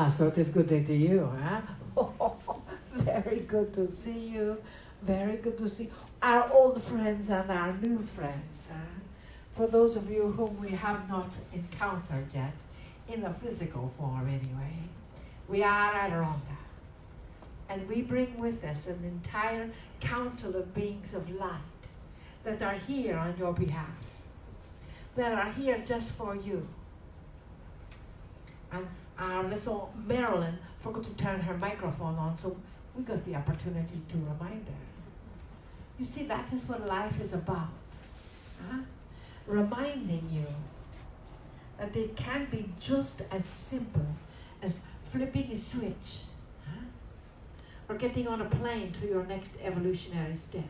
so it is good day to you, huh? Very good to see you. Very good to see our old friends and our new friends. Huh? For those of you whom we have not encountered yet, in a physical form anyway, we are Adironnda. And we bring with us an entire council of beings of light that are here on your behalf, that are here just for you. And our little Marilyn forgot to turn her microphone on, so we got the opportunity to remind her. You see, that is what life is about. Huh? Reminding you that it can be just as simple as flipping a switch, huh? Or getting on a plane to your next evolutionary step.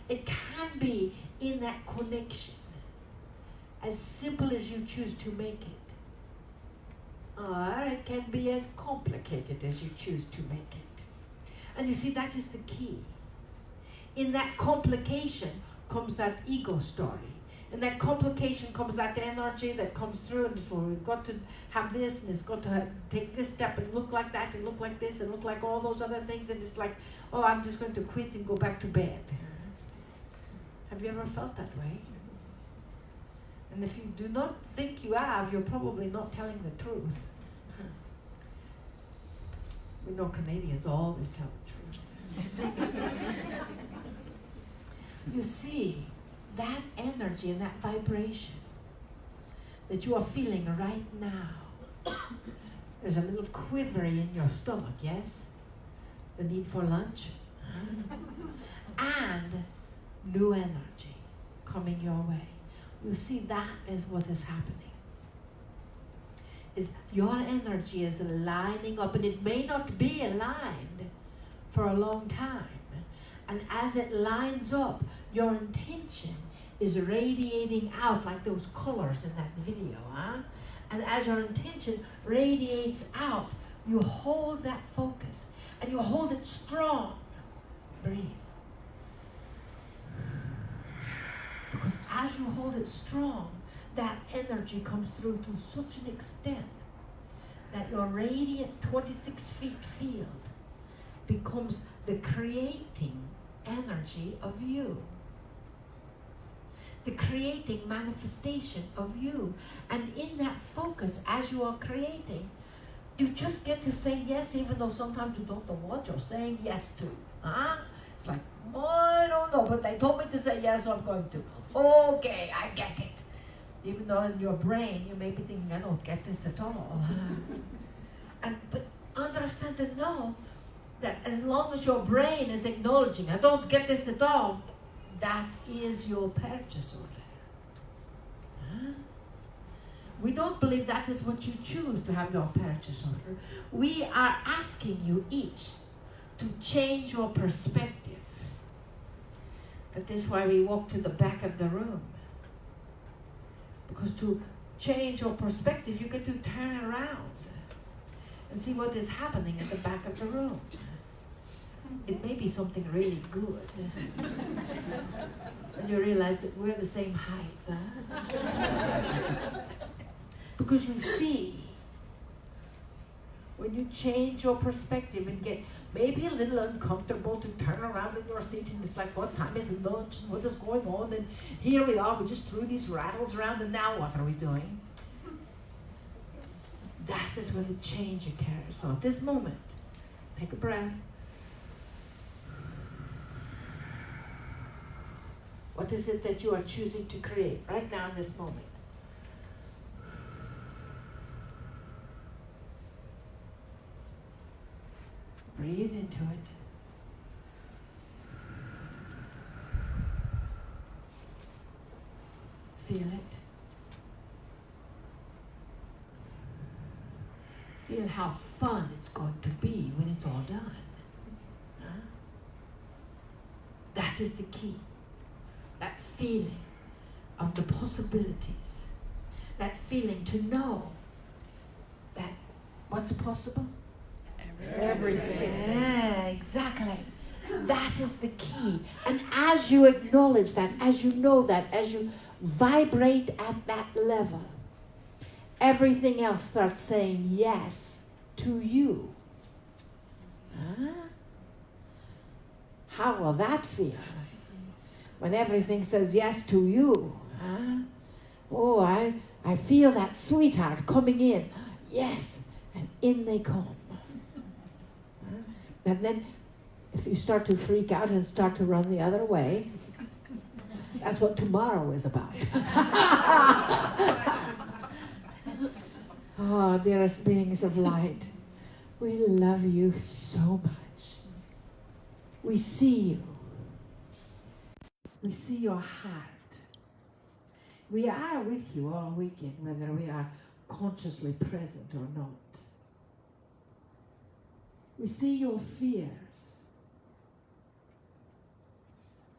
It can be in that connection, as simple as you choose to make it. Or it can be as complicated as you choose to make it. And you see, that is the key. In that complication comes that ego story. In that complication comes that energy that comes through, and so we've got to have this, and it's got to take this step and look like that, and look like this, and look like all those other things, and it's like, oh, I'm just going to quit and go back to bed. Have you ever felt that way? And if you do not think you have, you're probably not telling the truth. We know Canadians always tell the truth. You see, that energy and that vibration that you are feeling right now, there's a little quivery in your stomach, yes? The need for lunch. And new energy coming your way. You see, that is what is happening. Is your energy is lining up, and it may not be aligned for a long time. And as it lines up, your intention is radiating out like those colors in that video, huh? And as your intention radiates out, you hold that focus, and you hold it strong. Breathe. Because as you hold it strong, that energy comes through to such an extent that your radiant 26 feet field becomes the creating energy of you. The creating manifestation of you. And in that focus, as you are creating, you just get to say yes, even though sometimes you don't know what you're saying yes to. Huh? It's like, oh, I don't know, but they told me to say yes, so I'm going to. Okay, I get it. Even though in your brain you may be thinking, I don't get this at all. But understand and know that as long as your brain is acknowledging, I don't get this at all, that is your purchase order. Huh? We don't believe that is what you choose to have your purchase order. We are asking you each to change your perspective. That is why we walk to the back of the room. Because to change your perspective, you get to turn around and see what is happening at the back of the room. It may be something really good. And you realize that we're the same height. Huh? Because you see, when you change your perspective and get maybe a little uncomfortable to turn around in your seat, and it's like, what time is lunch, and what is going on, and here we are, we just threw these rattles around, and now what are we doing? That is where the change occurs. So at this moment, take a breath. What is it that you are choosing to create right now in this moment? Breathe into it. Feel it. Feel how fun it's going to be when it's all done. Huh? That is the key. That feeling of the possibilities. That feeling to know that what's possible? Everything. Yeah, exactly. That is the key. And as you acknowledge that, as you know that, as you vibrate at that level, everything else starts saying yes to you. Huh? How will that feel? When everything says yes to you. Huh? Oh, I feel that sweetheart coming in. Yes. And in they come. Huh? And then if you start to freak out and start to run the other way, that's what tomorrow is about. Oh, dearest beings of light, we love you so much. We see you. We see your heart. We are with you all weekend, whether we are consciously present or not. We see your fears.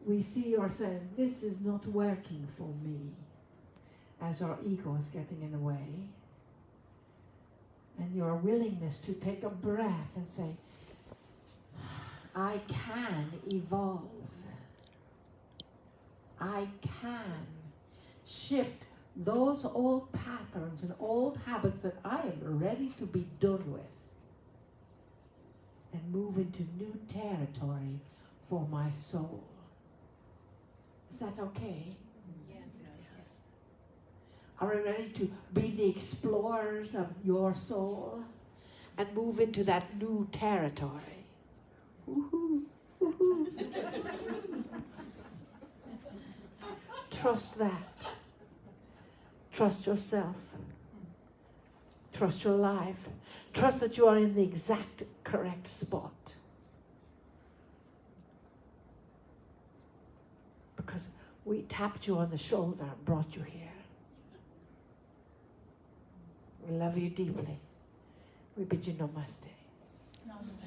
We see your saying, this is not working for me, as our ego is getting in the way. And your willingness to take a breath and say, I can evolve. I can shift those old patterns and old habits that I am ready to be done with and move into new territory for my soul. Is that okay? Yes. Are we ready to be the explorers of your soul and move into that new territory? Woohoo! Woohoo! Trust that. Trust yourself. Trust your life. Trust that you are in the exact correct spot. Because we tapped you on the shoulder and brought you here. We love you deeply. We bid you namaste. Namaste.